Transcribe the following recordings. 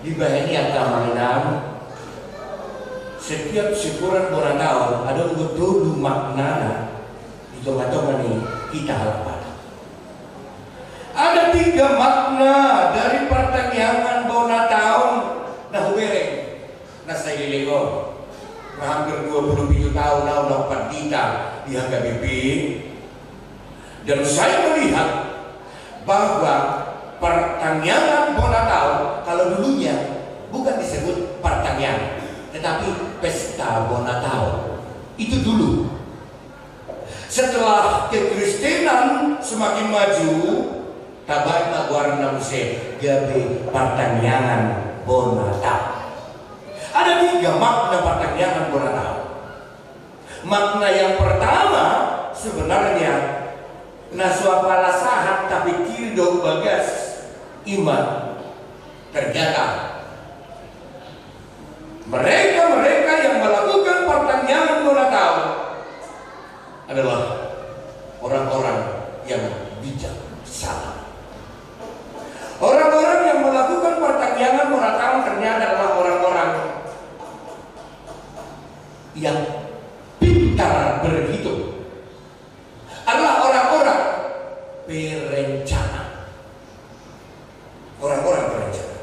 di bahani agama Islam. Setiap syukuran orang tahun ada betul makna di tengah-tengah ini kita halapan. Ada 3 makna dari pertanyaan bona tahun nah bereng nah saya dilego hampir 27 tahun nah dapat kita di HKBP, dan saya melihat bahwa pertanyaan bona tahun kalau dulunya bukan disebut pertanyaan tetapi pesta bona tahun itu dulu. Setelah kekristenan semakin maju, tabat warna musik gabe pertanyaan bona tahun. Ada 3 makna pertanyaan bona tahun. Makna yang pertama sebenarnya nasuapala sahat tapi kirdo bagas iman. Ternyata mereka yang melakukan pertanyaan bona tahun adalah orang-orang yang bijaksana. Orang-orang yang melakukan pertanyaan bona tahun ternyata adalah orang-orang yang pintar berhitung, adalah orang-orang berencana. Orang-orang berencana.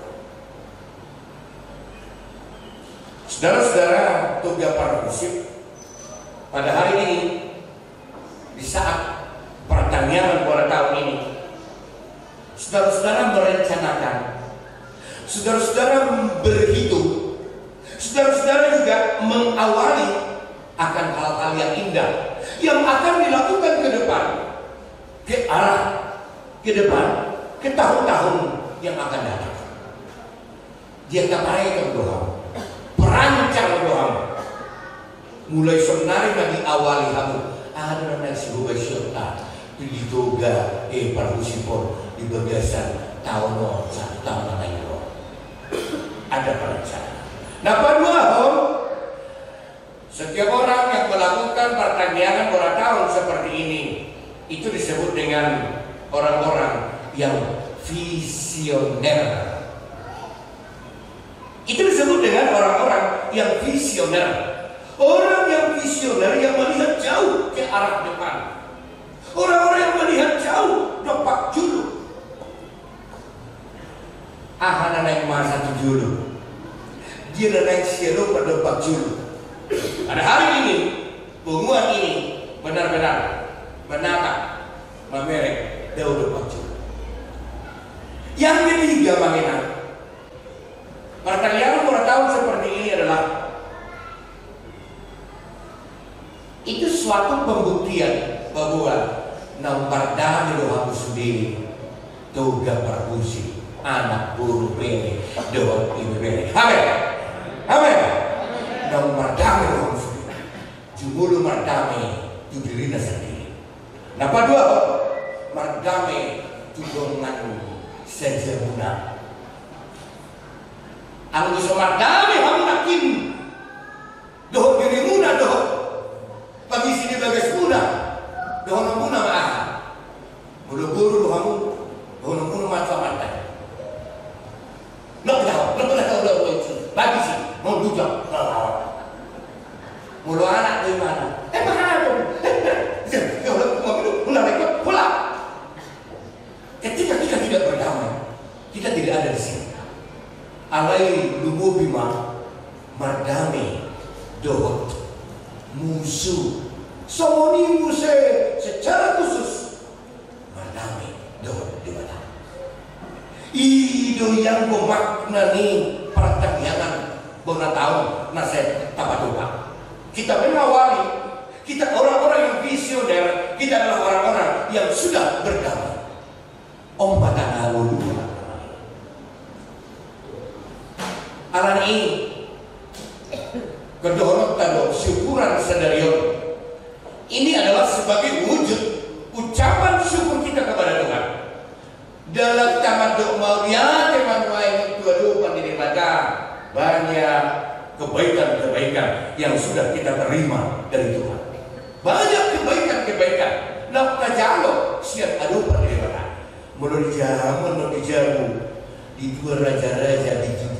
Saudara-saudara, tugas partisip pada hari ini di saat pertanyaan bona tahun ini, saudara-saudara merencanakan, saudara-saudara berhitung, saudara-saudara juga mengawali akan hal-hal yang indah yang akan dilakukan ke depan, ke arah ke depan, ke tahun-tahun yang akan datang. Dia katakan doa, perancang doa, mulai senari lagi awali kamu ada yang sebuah syurga di toga parusipon di bagasan tahun 1 tahun lagi ada perencanaan. Nah, kedua, setiap orang yang melakukan pertanyaan bona tahun seperti ini itu disebut dengan orang-orang yang visioner. Itu disebut dengan orang-orang yang visioner. Orang yang visioner yang melihat jauh ke arah depan. Orang-orang yang melihat jauh dapat julu. Anak naik masa julu. Dia naik siaru pada dapat julu. Pada hari ini, pengumuman ini benar-benar menatap memerek jauh dapat julu. Yang ketiga, bagaimana? Pertanyaan bona tahun seperti ini adalah itu suatu pembuktian bahwa nampar dami doa sendiri toga perbusi anak buru bene doa ibu bene. Amin. Amin. Nampar dami doa sendiri jumulu mardame judilina sendiri. Nah, kedua mardame tudongan saja guna. Ang gusto mardami ang nakin doho diri muna doho pagi sini bagas muna doho na muna maaha bulu-bulu doho mo doho na muna matlamatay nak daw pagi sini mau duduk mulu anak dari mana mahal pulang ketika kita tidak berdamai kita tidak ada di sini. Alai lumubima mardame dohot musuh somoni muse secara khusus mardame dohot di mana ido yang bermakna ni pertanyaan bona tahun nasihat tapaduka. Kita mengawali, kita orang-orang yang visioner, kita adalah orang-orang yang sudah berdamai. Om batang lalu alan ini kedorot tado syukuran sedarion ini adalah sebagai wujud ucapan syukur kita kepada Tuhan dalam tamaduk maunya teman lain dua-dua pandiri baca banyak kebaikan-kebaikan yang sudah kita terima dari Tuhan, banyak kebaikan-kebaikan nak jalo siap adu pandiri baca menurut jamu di dua raja-raja di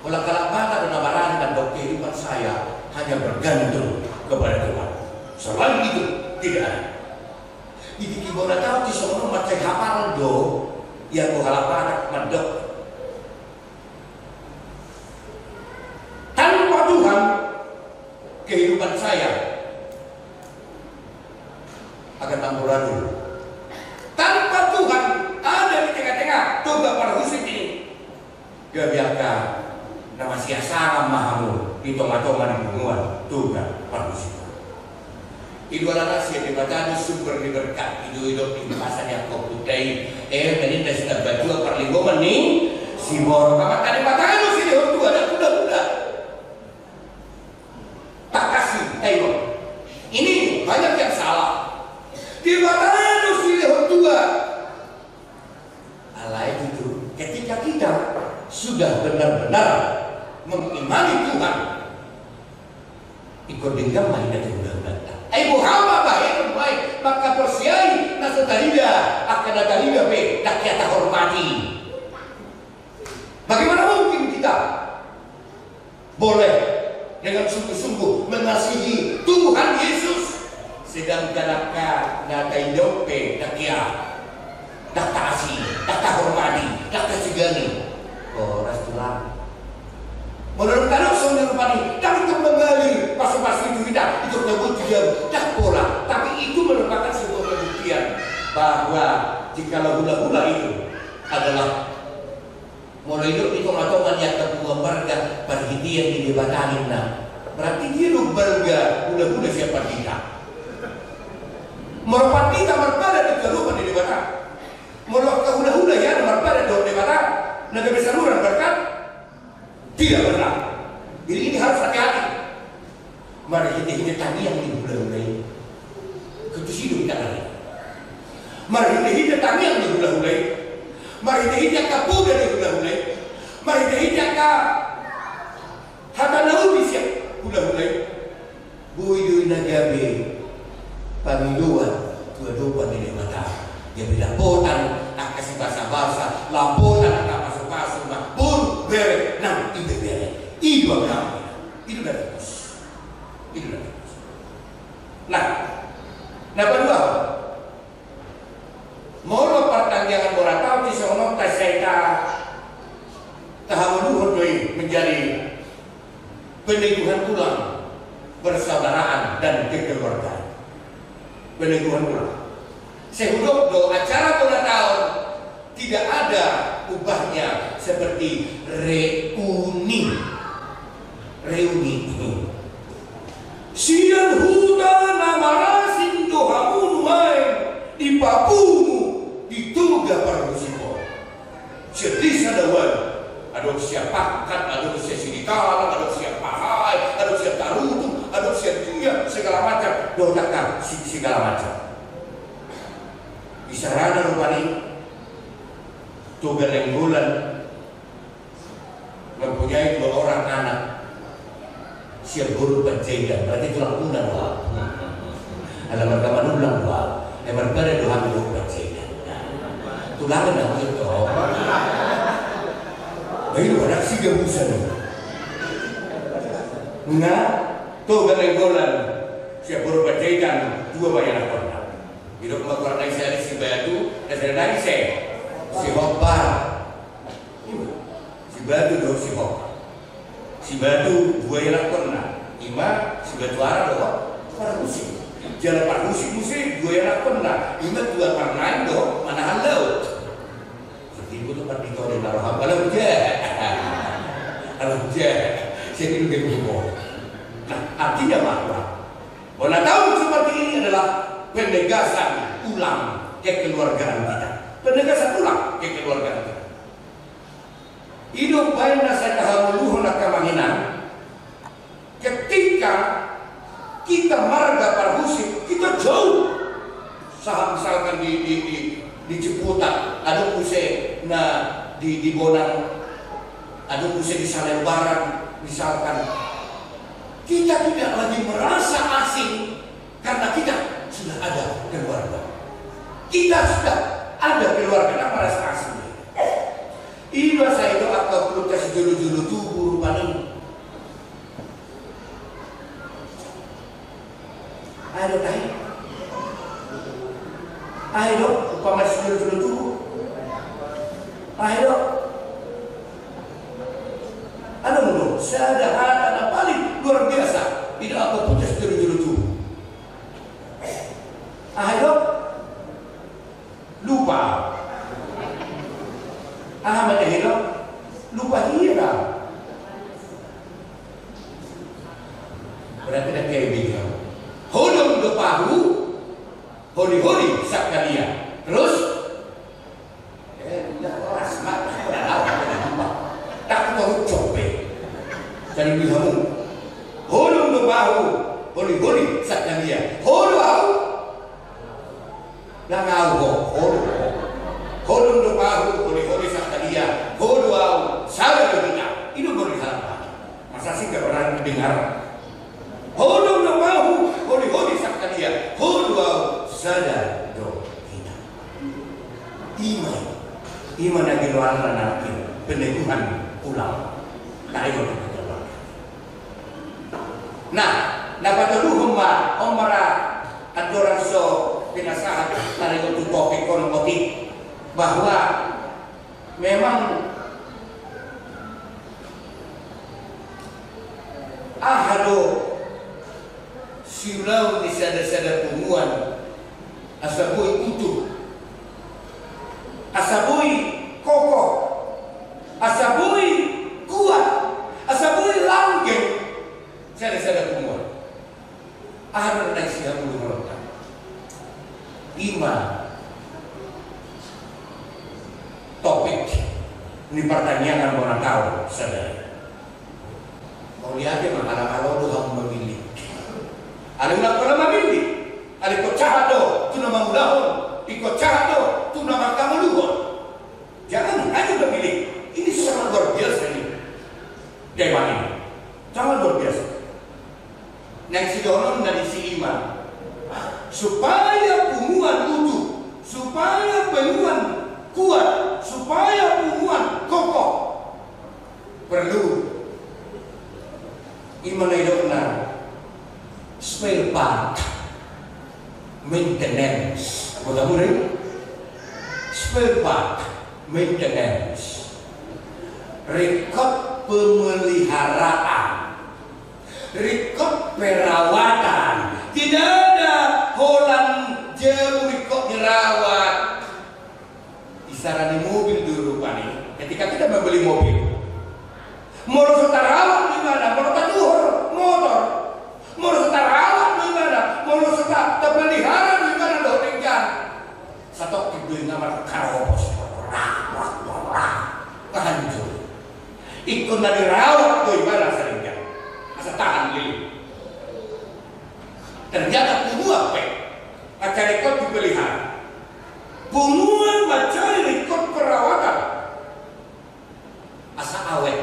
Walau kalak mata dan amaran dan kehidupan saya hanya bergantung kepada Tuhan. Selain itu tidak ada. Jadi kita tahu di sana macam hafal do yang kuhalap mandok. Tanpa Tuhan, kehidupan saya akan amburadul. Tanpa Tuhan ada di tengah-tengah toga para husik ini. Gak biarkan nama siasara mahamu di tengah-tengah di bunguan toga para husik. Itu adalah nasi di badan sumber berkat itu hidup di pasar yang kau putih. Menindas sudah baju perlingkungan nih si bor kamat tadi badan sini orang tua ada kuda-kuda. Tak kasih tengok. Ini banyak yang salah. Di badan sini orang tua. Alai itu ketika kita sudah benar-benar mengimani Tuhan, ikut dengar main dari undang-undang. Ibu hamba baik, maka persiai nasa dalida akan ada dalida be tak kita hormati. Bagaimana mungkin kita boleh dengan sungguh-sungguh mengasihi Tuhan Yesus sedangkan nak hidup be tak kia, tak kasih, tak hormati, tak segani. Oh, restoran. Menurut kalau seorang pani, tapi itu mengalir pasal-pasal itu kita itu kemudian tak pola, tapi itu merupakan sebuah pembuktian bahwa jika hula-hula itu adalah mulai hidup itu atau yang kebuang warga berhenti yang didebatanin, berarti dia lu warga hula-hula siapa kita? Merupakan kita merpada di keluhan di debatan, merupakan hula-hula ya merpada di debatan, negara besaruran berkat. Tidak benar. Jadi ini harus hati-hati. Mari kita tadi yang dihula-hulai. Ketus hidup kita lagi. Mari kita tadi yang dihula-hulai. Mari kita kapuda dihula-hulai. Mari kita hata naudi siap hula-hulai. Buidu nagabe pamiluan dua-dua di mata. Dia bila potan akasi bahasa-bahasa, lampotan akan masuk-masuk, pun bere nang itu bere. Itu apa? Itu dari Yesus. Itu dari Yesus. Nah, kedua, mula pertanyaan moratau di sono tasaita tahamuluh doi menjadi peneguhan ulang persaudaraan dan kekeluargaan. Peneguhan ulang. Sehingga do acara ulang tahun tidak ada ubahnya seperti reuni. Sian hutan amarasin dohamun main di papumu di tuga parmusiko. Sedih sadawan. Ada siapa kan, ada siapa sinitalan, ada siapa hai, ada siapa tarutu, ada siapa dia segala macam. Doakan segala macam. Di sarana rupani Tuga Lenggolan mempunyai 2 orang anak. Siap guru penjaga, berarti tulang undang wah. Alamat kaman ulang wah. Emang pada doa guru penjaga. Tulangan dah itu. Baik orang sih gemusan. Nah, Tuga Lenggolan siap guru penjaga 2 bayar apa? Hidup melakukan naik saya si batu, dan saya naik saya si hokbar, si batu dong si hok, si batu 2 yang pernah, 5 si batu arah dong, parhusi, jalan parhusi musim 2 yang pernah, 5 2 pernah dong, mana halau, seperti itu tempat itu ada naruh halau jah, saya bilang dia ngomong. Nah artinya apa? Mana tahu seperti ini adalah penegasan ulang kekeluargaan kita. Penegasan ulang kekeluargaan kita. Hidup baina satahamuluhun akamanginan. Ketika kita marga parhusi, kita jauh. Misalkan di Ciputat, ada pusat di Bonang, ada pusat di Salembaran, misalkan. Kita tidak lagi merasa asing karena kita sudah ada keluarga. Kita sudah ada keluarga, tidak merasa asing. Ini saya itu atau protes julu-julu tubuh tayo. Ayo, upama sudah cukup. Ayo. Ano mo, sa lahat na paling luar biasa, tidak ako putus dulu-dulu. Ayo. Lupa. Ahmad Hilo, lupa hira. Berarti ada kaibigan. Hodong lupahu, holi-holi sakalia. Terus, rasmat, tak tahu coba. Jadi bilamu, hodong lupahu, holi-holi sakalia. Hodong, nangau hodong. Hodong lupahu, holi-holi sakalia. Hodong, salah kita. Itu berlihat. Masa sih gak pernah dengar? Hodong lupahu, holi-holi sakalia. Hodong, sadar do kita. Iman yang diluar nanti peneguhan ulang. Tayo na kagawa. Dapat dulu Omara at Doranso pinasahat tayo itu topik konomotif bahwa memang ahado siulau di sada-sada tumuan asaboy utuh, asaboy kokoh, asaboy kuat, asaboy langgeng sada-sada tumuan. Ahado na siya mulungan. Topik ini pertanyaan orang tahu, saudara. Mau lihat ya, kalau doang memilih. Ada yang pernah memilih. Ada ikut cahado, tu nama mulahon. Ikut cahado, tu nama kamu luhon. Jangan hanya memilih. Ini sangat luar biasa ini. Dewan ini sangat luar biasa. Yang si donon dari si iman, supaya punggungan utuh, supaya punggungan kuat, supaya punggungan kokoh, perlu iman itu benar. Spare part, maintenance. Apa kamu nih? Spare part, maintenance. Rekod pemeliharaan, rekod perawatan. Tidak ada Holland jauh rekod dirawat. Isarani mobil dulu Pak nih. Ketika kita membeli mobil, mau rawat di mana? Mau taduhur motor. Mau rawat di mana? Mau terpelihara di mana? Doh tinggal. Satu kedua nama karobos. Hancur. Ikut dari rawat tuh ibarat seringnya. Asa tahan lili. Ternyata pungguan baca rekod dipelihara. Pungguan baca rekod perawatan. Asa awet.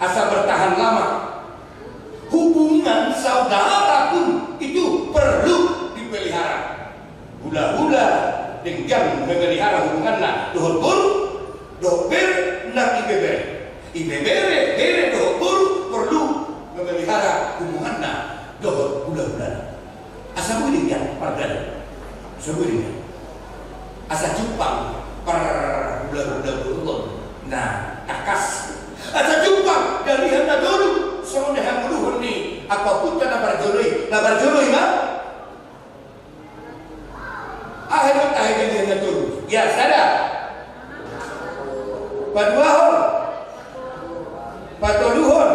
Asa bertahan lama. Hubungan saudara pun itu perlu dipelihara. Hula-hula dengan memelihara hubungannya. Dohor buru, dohor bere, nak ibebere. Ibebere, bere, dohor buru perlu memelihara hubungannya. Dohor hula-hula. Asa budinya pardana. Asa budinya. Asa Jepang per hula-hula burung. Nah, takas. Asa Jepang dari handa dulu. Soalnya yang dulu ni apapun kan nabarjoloi mah. Akhirnya akhirnya dia dulu. Ya sadar. Paduahon, patoluhon.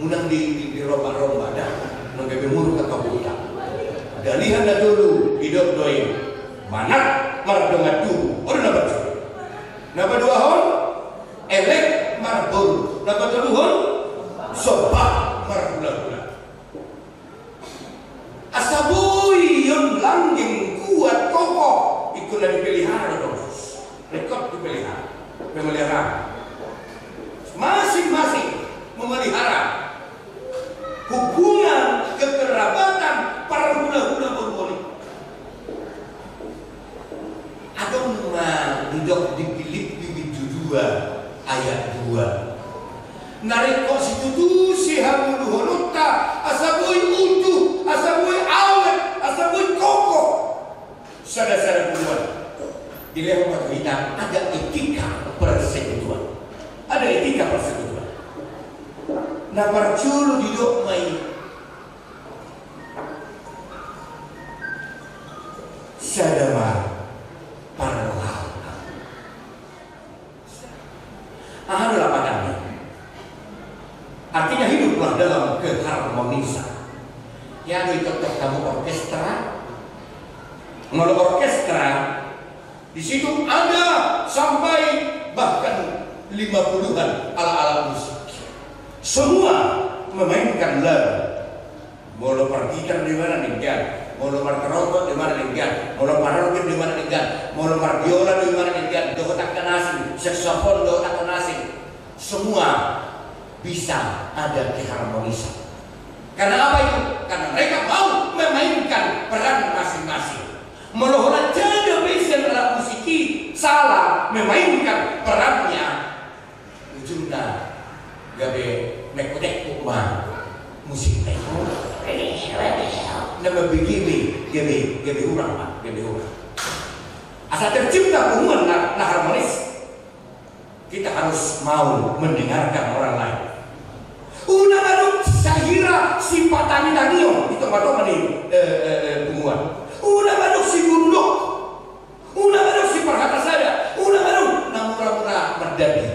Unang di romba-romba dah, nangkepemuru kakabuta. Dari handa dulu hidup doi. Mana mardongat tu, orang nabarjoloi. Napa dua hon? Elek marbul. Napa telu hon? Sobat marbula-bula. Asabui yang langgeng kuat kokoh ikut dari pelihara terus. Rekod dipelihara. Memelihara. Masing-masing memelihara hubungan kekerabatan para hula-hula berboni. Ada hidup di ayat 2. Nareko sutusi hamulu honota asabui utuh, asabui awet, asabui kokoh. Saudara-saudara buruan, di level kita ada etika persekutuan. Ada etika persekutuan. Nah parculu didok mai sadama parloha. Adalah padanya. Artinya hiduplah dalam keharmonisan. Yang itu kamu orkestra. Menurut orkestra di situ ada sampai bahkan 50-an ala-ala musik. Semua memainkan lagu. Molo partitar di mana nih? Molo marterombot di mana nih? Molo parorgen di mana nih? Molo biola di mana nih? Dokotak kanasing, saksofon dokotak kanasing. Semua bisa ada keharmonisan. Karena apa itu? Karena mereka mau memainkan peran masing-masing. Melohona jaga besen alat musiki salah memainkan perannya. Ujungnya gabe mekotek ukma musik teko. Nama begini gabe urang. Asal tercipta hubungan nah harmonis. Kita harus mau mendengarkan orang lain. Unang sahira simpatani danio itu matoma nih hubungan. Unang si gunduk. Unang si perhata saya. Unang namura-mura merdadi.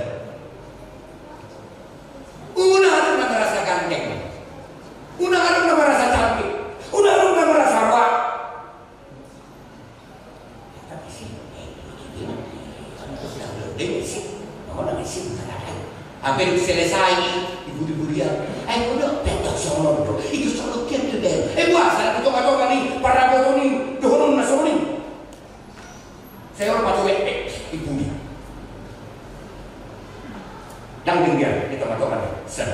Unang nama rasa ganteng. Unang nama rasa cantik. Unang nama rasa rawat. Tapi sih, ini sih. Orang isi hampir selesai ibu-ibulian. Udah petok sono do. Itu sono kian deh. Buat saya betul-betul nih para foto nih dohon masuk nih. Saya orang patu wek ibunya. Dangding dia kita matokan sen.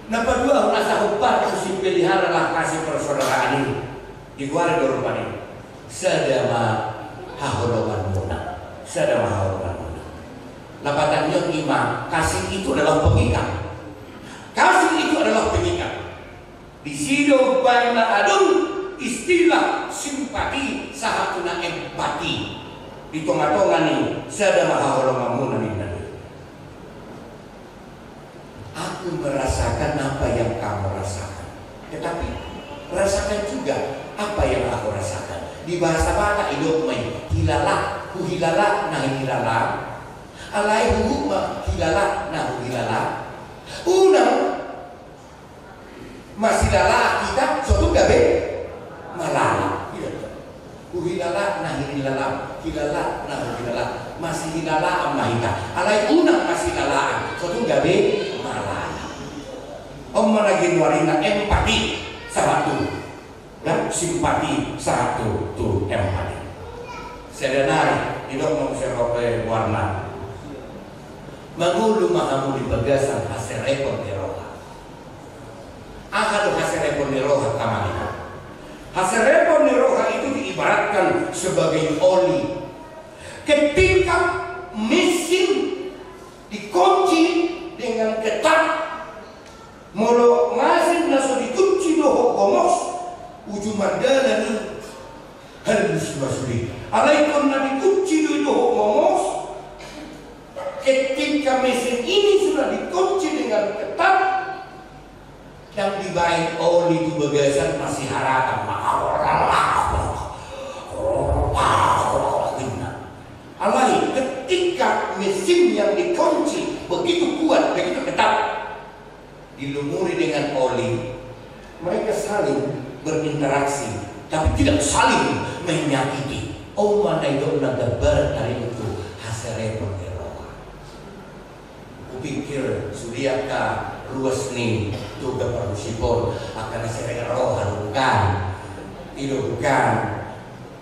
Nomor 2 rasa hubar si pelihara lah kasih persaudaraan ini. Di luar dorong ini. Sedama haholoman munah. Sedang mahal. Lapatannya 5. Kasih itu adalah pengikat. Kasih itu adalah pengikat. Di sido baina adun istilah simpati sahatuna empati. Di tonga-tonga nih sedang mahal mamunan. Aku merasakan apa yang kamu rasakan. Tetapi rasakan juga apa yang aku rasakan. Di bahasa Batak hidup main hilala. Hilala nah hilala alai huma hilala nah hilala unang masih lala kita suatu gabe malala hilala nah hilala nah masih hilala amahita alai unang masih lala suatu gabe malala lagi nuarina empati satu dan simpati satu tuh empati. Sedenari tidak mau serope warna. Mengulu mahamu di bagasan hasil repot di roha. Ahadu hasil repot di roha kamana. Hasil repot di roha itu diibaratkan sebagai oli. Ketika mesin dikunci dengan ketat, molo mesin langsung dikunci doho komos, ujung mandala nih harus masuk. Alaikum nabi kunci itu ngomong. Ketika mesin ini sudah dikunci dengan ketat dan dibaik oli itu bagasan masih harapan. Alai ketika mesin yang dikunci begitu kuat, begitu ketat, dilumuri dengan oli, mereka saling berinteraksi, tapi tidak saling menyakiti. Oh mana itu naga barat hari itu hasil repot eropa. Kupikir sudiaka luas nih juga parusipon akan hasil eropa bukan, itu bukan.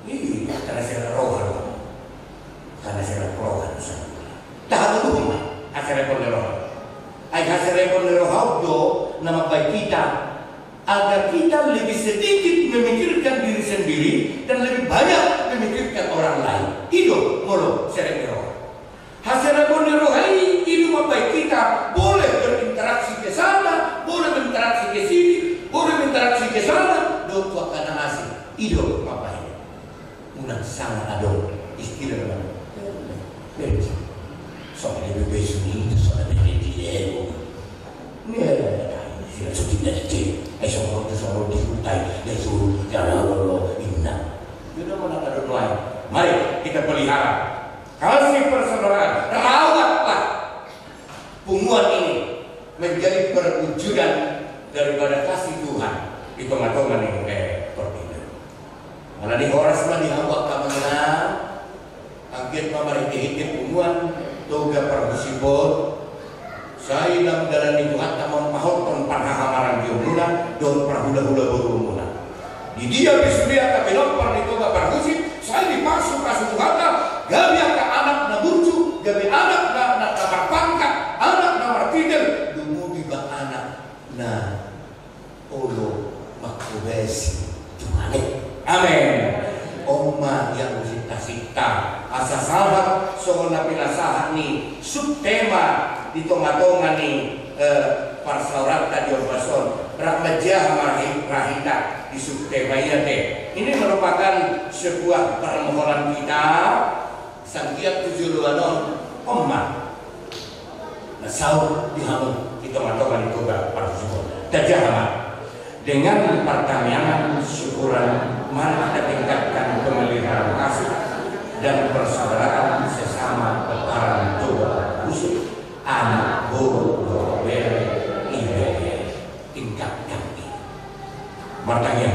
Ini akan hasil eropa, karena hasil eropa sana. Tak ada rumah hasil repot eropa. Hasil repot eropa do nama baik kita. Agar kita lebih sedikit memikirkan diri sendiri dan lebih banyak memikirkan orang lain. Hidup mulu sereng roh. Hasil pun rohani hidup baik kita semua ini menjadi perwujudan daripada kasih Tuhan di tengah-tengah ini berbeda. Malah di horas mah dihawak kamana angket mamariti-hiti pumuan toga parhusipot saya dalam dalam itu hatta memahon panahamaran diomuna don prahula-hula berumuna di dia bisulia kabelok par itu ga parhusip saya dipaksa kasih Tuhan gabi ka anak na burcu gabi anak na pangkat anak na martidel dumugi ba anak na olo makubesi Tuhan. Amin. Oma yang sita-sita asa sahabat soal napilasahan ni subtema di tonga-tonga ni parsaurata tadi obason rahmajah rahita di subtema ini merupakan sebuah permohonan kita sangkiat tujuan Oma nasau dihamun di tonga-tonga itu parsaurata tajahama dengan pertanyaan syukuran. Mari kita tingkatkan pemeliharaan kasih dan persaudaraan sesama orang tua khusus anak bodoh tingkatkan ini. Martanya